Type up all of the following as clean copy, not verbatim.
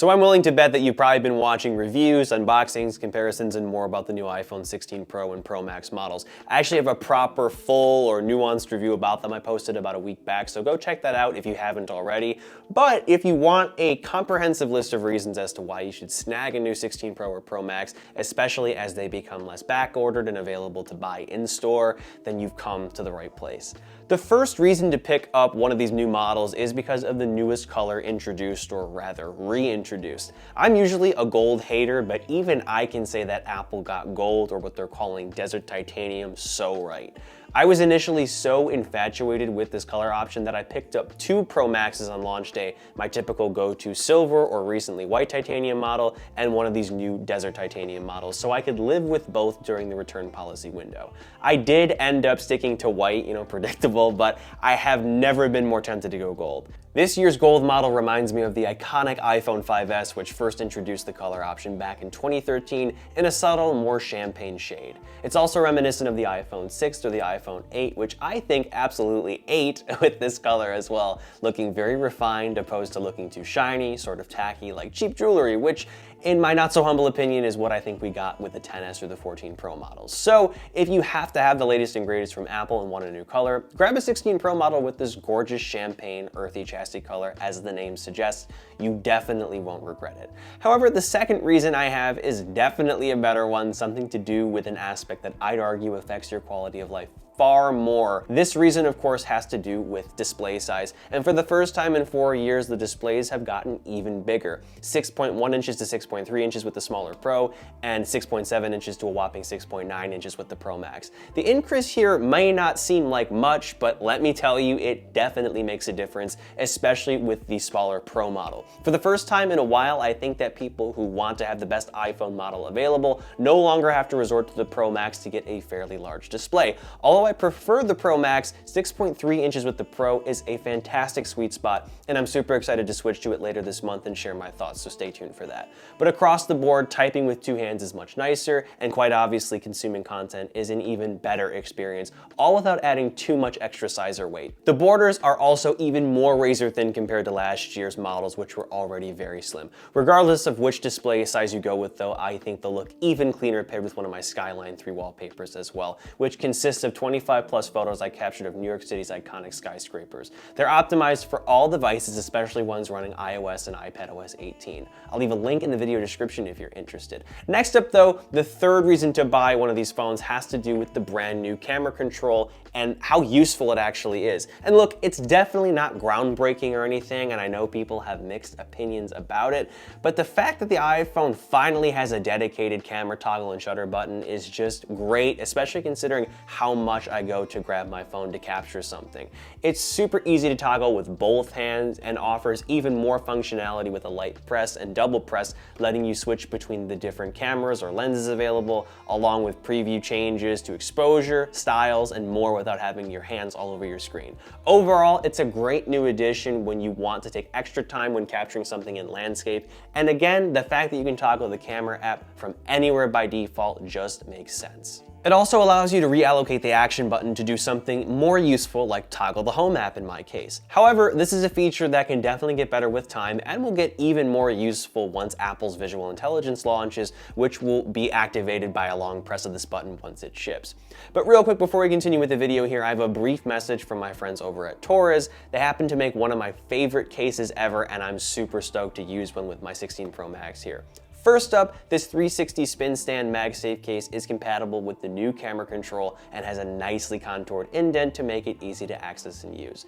So I'm willing to bet that you've probably been watching reviews, unboxings, comparisons, and more about the new iPhone 16 Pro and Pro Max models. I actually have a proper, full, or nuanced review about them I posted about a week back, so go check that out if you haven't already. But if you want a comprehensive list of reasons as to why you should snag a new 16 Pro or Pro Max, especially as they become less back-ordered and available to buy in-store, then you've come to the right place. The first reason to pick up one of these new models is because of the newest color introduced, or rather reintroduced. I'm usually a gold hater, but even I can say that Apple got gold, or what they're calling desert titanium, so right. I was initially so infatuated with this color option that I picked up two Pro Maxes on launch day, my typical go-to silver or recently white titanium model, and one of these new desert titanium models, so I could live with both during the return policy window. I did end up sticking to white, predictable, but I have never been more tempted to go gold. This year's gold model reminds me of the iconic iPhone 5S, which first introduced the color option back in 2013 in a subtle, more champagne shade. It's also reminiscent of the iPhone 6 or the iPhone 8, which I think absolutely ate with this color as well, looking very refined opposed to looking too shiny, sort of tacky like cheap jewelry, which in my not so humble opinion is what I think we got with the XS or the 14 Pro models. So if you have to have the latest and greatest from Apple and want a new color, grab a 16 Pro model with this gorgeous champagne earthy chassis color. As the name suggests, you definitely won't regret it. However, the second reason I have is definitely a better one, something to do with an aspect that I'd argue affects your quality of life far more. This reason, of course, has to do with display size, and for the first time in 4 years, the displays have gotten even bigger. 6.1 inches to 6.3 inches with the smaller Pro, and 6.7 inches to a whopping 6.9 inches with the Pro Max. The increase here may not seem like much, but let me tell you, it definitely makes a difference, especially with the smaller Pro model. For the first time in a while, I think that people who want to have the best iPhone model available no longer have to resort to the Pro Max to get a fairly large display. Although I prefer the Pro Max, 6.3 inches with the Pro is a fantastic sweet spot, and I'm super excited to switch to it later this month and share my thoughts, so stay tuned for that. But across the board, typing with two hands is much nicer, and quite obviously consuming content is an even better experience, all without adding too much extra size or weight. The borders are also even more razor thin compared to last year's models, which were already very slim. Regardless of which display size you go with though, I think they'll look even cleaner paired with one of my SKYLINE III wallpapers as well, which consists of 25 plus photos I captured of New York City's iconic skyscrapers. They're optimized for all devices, especially ones running iOS and iPadOS 18. I'll leave a link in the video description if you're interested. Next up though, the third reason to buy one of these phones has to do with the brand new camera control and how useful it actually is. And look, it's definitely not groundbreaking or anything, and I know people have mixed opinions about it, but the fact that the iPhone finally has a dedicated camera toggle and shutter button is just great, especially considering how much I go to grab my phone to capture something. It's super easy to toggle with both hands and offers even more functionality with a light press and double press, letting you switch between the different cameras or lenses available, along with preview changes to exposure, styles, and more without having your hands all over your screen. Overall, it's a great new addition when you want to take extra time when capturing something in landscape, and again, the fact that you can toggle the camera app from anywhere by default just makes sense. It also allows you to reallocate the action button to do something more useful, like toggle the home app in my case. However, this is a feature that can definitely get better with time and will get even more useful once Apple's visual intelligence launches, which will be activated by a long press of this button once it ships. But real quick before we continue with the video here, I have a brief message from my friends over at Torres. They happen to make one of my favorite cases ever, and I'm super stoked to use one with my 16 Pro Max here. First up, this 360 spin stand MagSafe case is compatible with the new camera control and has a nicely contoured indent to make it easy to access and use.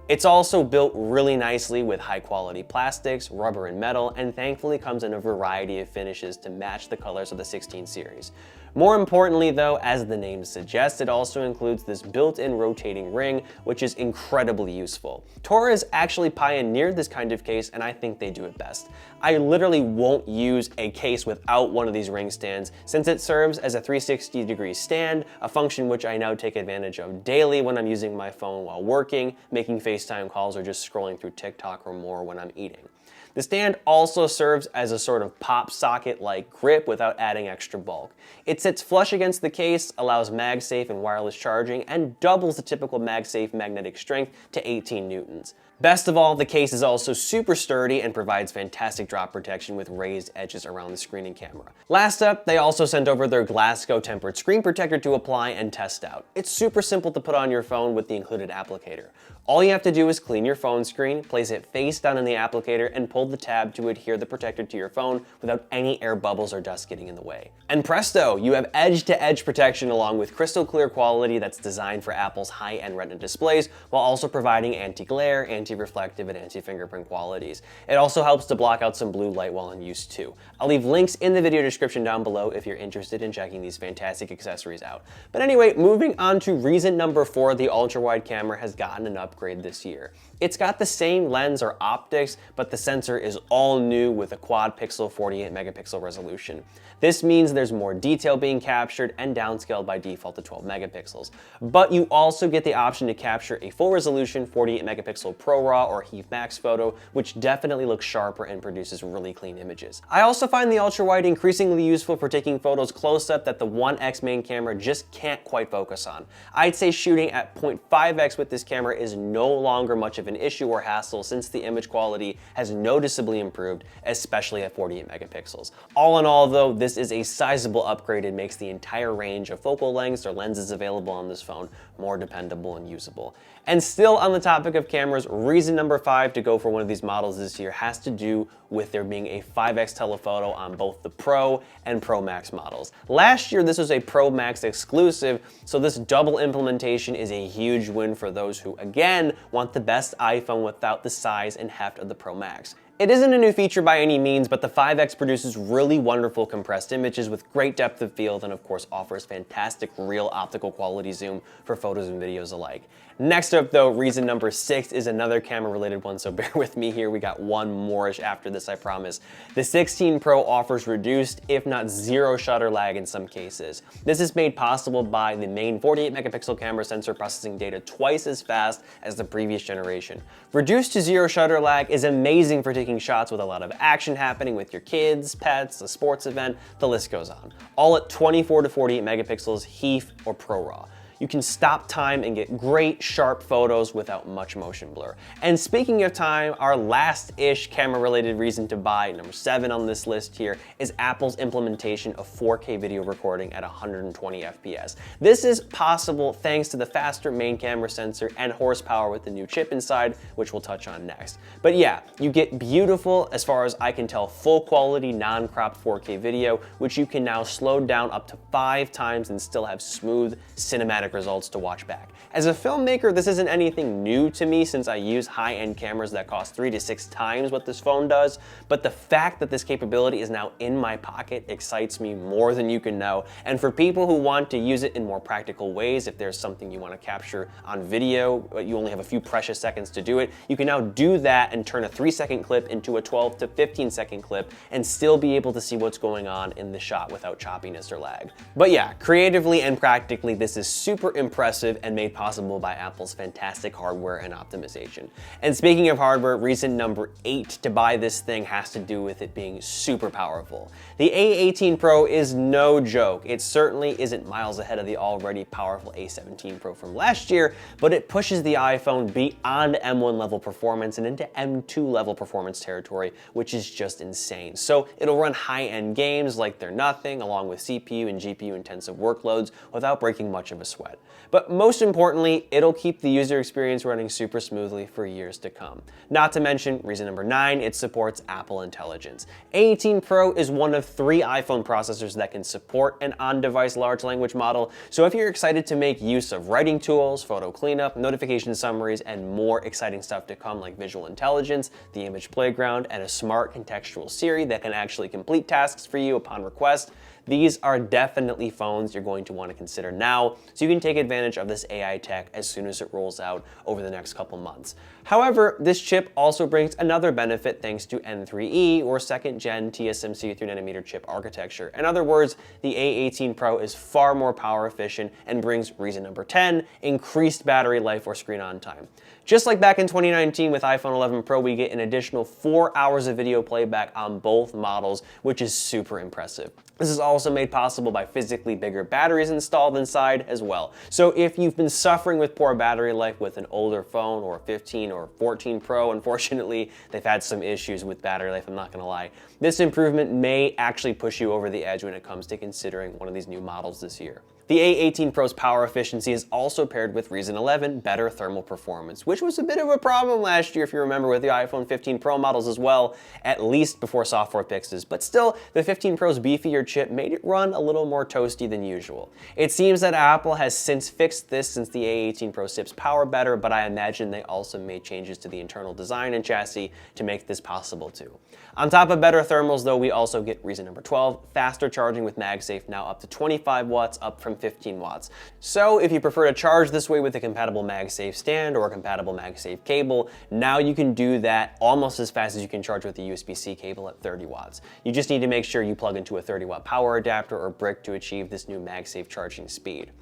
It's also built really nicely with high quality plastics, rubber and metal, and thankfully comes in a variety of finishes to match the colors of the 16 series. More importantly though, as the name suggests, it also includes this built-in rotating ring, which is incredibly useful. Torres actually pioneered this kind of case, and I think they do it best. I literally won't use a case without one of these ring stands, since it serves as a 360-degree stand, a function which I now take advantage of daily when I'm using my phone while working, making FaceTime calls, or just scrolling through TikTok or more when I'm eating. The stand also serves as a sort of pop socket-like grip without adding extra bulk. It sits flush against the case, allows MagSafe and wireless charging, and doubles the typical MagSafe magnetic strength to 18 newtons. Best of all, the case is also super sturdy and provides fantastic drop protection with raised edges around the screen and camera. Last up, they also sent over their Glasgow tempered screen protector to apply and test out. It's super simple to put on your phone with the included applicator. All you have to do is clean your phone screen, place it face down in the applicator, and pull the tab to adhere the protector to your phone without any air bubbles or dust getting in the way. And presto, you have edge-to-edge protection along with crystal clear quality that's designed for Apple's high-end Retina displays, while also providing anti-glare, anti-reflective, and anti-fingerprint qualities. It also helps to block out some blue light while in use too. I'll leave links in the video description down below if you're interested in checking these fantastic accessories out. But anyway, moving on to reason number 4, the ultra-wide camera has gotten an upgrade this year. It's got the same lens or optics, but the sensor is all new with a quad pixel 48 megapixel resolution. This means there's more detail being captured and downscaled by default to 12 megapixels. But you also get the option to capture a full resolution 48 megapixel Pro RAW or HEIF Max photo, which definitely looks sharper and produces really clean images. I also find the ultra wide increasingly useful for taking photos close up that the 1x main camera just can't quite focus on. I'd say shooting at 0.5x with this camera is no longer much of an issue or hassle since the image quality has noticeably improved, especially at 48 megapixels. All in all though, this is a sizable upgrade and makes the entire range of focal lengths or lenses available on this phone more dependable and usable. And still on the topic of cameras, reason number 5 to go for one of these models this year has to do with there being a 5x telephoto on both the Pro and Pro Max models. Last year, this was a Pro Max exclusive, so this double implementation is a huge win for those who, again, want the best iPhone without the size and heft of the Pro Max. It isn't a new feature by any means, but the 5x produces really wonderful compressed images with great depth of field and of course offers fantastic real optical quality zoom for photos and videos alike. Next up though, reason number 6 is another camera related one, so bear with me here, we got one more-ish after this, I promise. The 16 Pro offers reduced, if not zero shutter lag in some cases. This is made possible by the main 48 megapixel camera sensor processing data twice as fast as the previous generation. Reduced to zero shutter lag is amazing for taking shots with a lot of action happening with your kids, pets, a sports event, the list goes on. All at 24 to 48 megapixels, HEIF or Pro RAW. You can stop time and get great sharp photos without much motion blur. And speaking of time, our last-ish camera-related reason to buy, number 7 on this list here, is Apple's implementation of 4K video recording at 120 FPS. This is possible thanks to the faster main camera sensor and horsepower with the new chip inside, which we'll touch on next. But yeah, you get beautiful, as far as I can tell, full-quality, non-cropped 4K video, which you can now slow down up to 5 times and still have smooth, cinematic results to watch back. As a filmmaker, this isn't anything new to me since I use high-end cameras that cost 3 to 6 times what this phone does, but the fact that this capability is now in my pocket excites me more than you can know. And for people who want to use it in more practical ways, if there's something you want to capture on video, but you only have a few precious seconds to do it, you can now do that and turn a 3-second clip into a 12 to 15-second clip and still be able to see what's going on in the shot without choppiness or lag. But yeah, creatively and practically, this is super impressive and made possible by Apple's fantastic hardware and optimization. And speaking of hardware, reason number 8 to buy this thing has to do with it being super powerful. The A18 Pro is no joke. It certainly isn't miles ahead of the already powerful A17 Pro from last year, but it pushes the iPhone beyond M1 level performance and into M2 level performance territory, which is just insane. So it'll run high-end games like they're nothing, along with CPU and GPU intensive workloads without breaking much of a sweat. But most importantly, it'll keep the user experience running super smoothly for years to come. Not to mention, reason number 9, it supports Apple Intelligence. A18 Pro is one of 3 iPhone processors that can support an on-device large language model, so if you're excited to make use of writing tools, photo cleanup, notification summaries, and more exciting stuff to come like visual intelligence, the image playground, and a smart contextual Siri that can actually complete tasks for you upon request, these are definitely phones you're going to want to consider now, so you can take advantage of this AI tech as soon as it rolls out over the next couple months. However, this chip also brings another benefit thanks to N3E, or second gen TSMC 3nm chip architecture. In other words, the A18 Pro is far more power efficient and brings reason number 10, increased battery life or screen on time. Just like back in 2019 with iPhone 11 Pro, we get an additional 4 hours of video playback on both models, which is super impressive. This is all also made possible by physically bigger batteries installed inside as well. So if you've been suffering with poor battery life with an older phone or 15 or 14 Pro, unfortunately, they've had some issues with battery life, I'm not gonna lie. This improvement may actually push you over the edge when it comes to considering one of these new models this year. The A18 Pro's power efficiency is also paired with Reason 11 better thermal performance, which was a bit of a problem last year if you remember with the iPhone 15 Pro models as well, at least before software fixes. But still, the 15 Pro's beefier chip made it run a little more toasty than usual. It seems that Apple has since fixed this since the A18 Pro sips power better, but I imagine they also made changes to the internal design and chassis to make this possible too. On top of better thermals though, we also get reason number 12, faster charging with MagSafe, now up to 25 watts, up from 15 watts. So if you prefer to charge this way with a compatible MagSafe stand or a compatible MagSafe cable, now you can do that almost as fast as you can charge with a USB-C cable at 30 watts. You just need to make sure you plug into a 30-watt power adapter or brick to achieve this new MagSafe charging speed.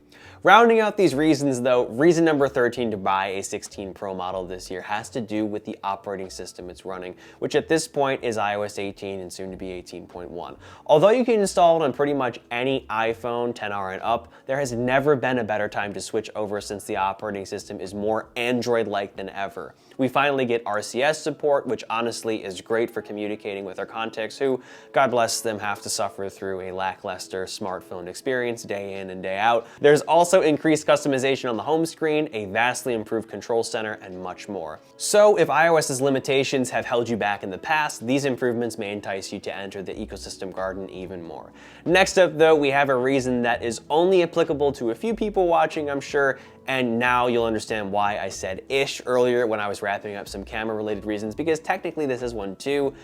Rounding out these reasons though, reason number 13 to buy a 16 Pro model this year has to do with the operating system it's running, which at this point is iOS 18 and soon to be 18.1. Although you can install it on pretty much any iPhone 10R and up, there has never been a better time to switch over since the operating system is more Android-like than ever. We finally get RCS support, which honestly is great for communicating with our contacts who, God bless them, have to suffer through a lackluster smartphone experience day in and day out. There's also increased customization on the home screen, a vastly improved control center, and much more. So if iOS's limitations have held you back in the past, these improvements may entice you to enter the ecosystem garden even more. Next up though, we have a reason that is only applicable to a few people watching, I'm sure, and now you'll understand why I said ish earlier when I was wrapping up some camera related reasons, because technically this is one too.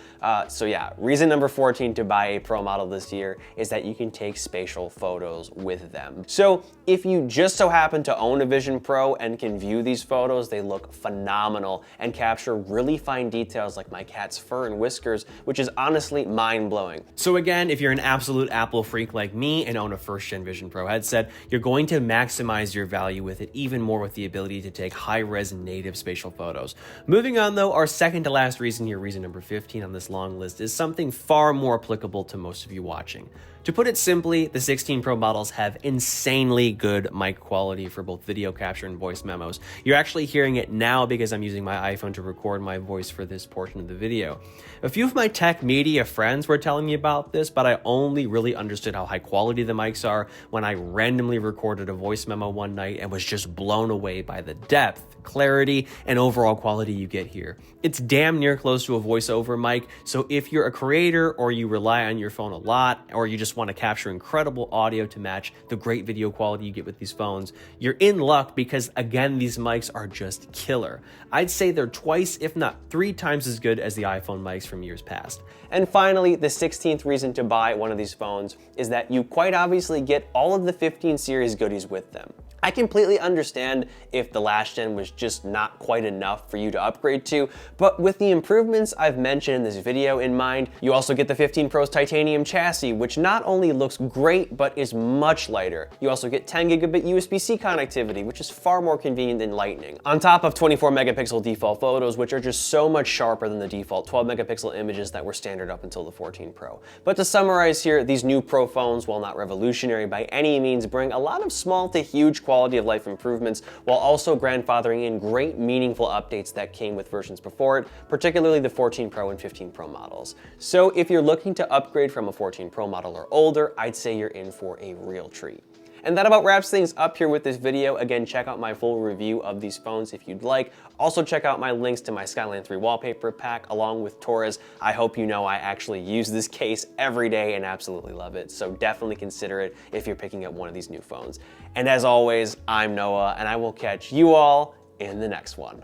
So yeah, reason number 14 to buy a Pro model this year is that you can take spatial photos with them. So if you just so happen to own a Vision Pro and can view these photos, they look phenomenal and capture really fine details like my cat's fur and whiskers, which is honestly mind-blowing. So again, if you're an absolute Apple freak like me and own a first-gen Vision Pro headset, you're going to maximize your value with it even more with the ability to take high-res native spatial photos. Moving on though, our second to last reason here, reason number 15 on this long list, is something far more applicable to most of you watching. To put it simply, the 16 Pro models have insanely good mic quality for both video capture and voice memos. You're actually hearing it now because I'm using my iPhone to record my voice for this portion of the video. A few of my tech media friends were telling me about this, but I only really understood how high quality the mics are when I randomly recorded a voice memo one night and was just blown away by the depth, clarity, and overall quality you get here. It's damn near close to a voiceover mic, so if you're a creator or you rely on your phone a lot, or you just want to capture incredible audio to match the great video quality you get with these phones, you're in luck because, again, these mics are just killer. I'd say they're twice, if not 3 times as good as the iPhone mics from years past. And finally, the 16th reason to buy one of these phones is that you quite obviously get all of the 15 series goodies with them. I completely understand if the last gen was just not quite enough for you to upgrade to, but with the improvements I've mentioned in this video in mind, you also get the 15 Pro's titanium chassis, which not only looks great, but is much lighter. You also get 10 gigabit USB-C connectivity, which is far more convenient than Lightning. On top of 24 megapixel default photos, which are just so much sharper than the default 12 megapixel images that were standard up until the 14 Pro. But to summarize here, these new Pro phones, while not revolutionary by any means, bring a lot of small to huge quality of life improvements while also grandfathering in great meaningful updates that came with versions before it, particularly the 14 Pro and 15 Pro models. So if you're looking to upgrade from a 14 Pro model or older, I'd say you're in for a real treat. And that about wraps things up here with this video. Again, check out my full review of these phones if you'd like. Also check out my links to my SKYLINE III wallpaper pack along with Torres. I hope you know I actually use this case every day and absolutely love it. So definitely consider it if you're picking up one of these new phones. And as always, I'm Noah and I will catch you all in the next one.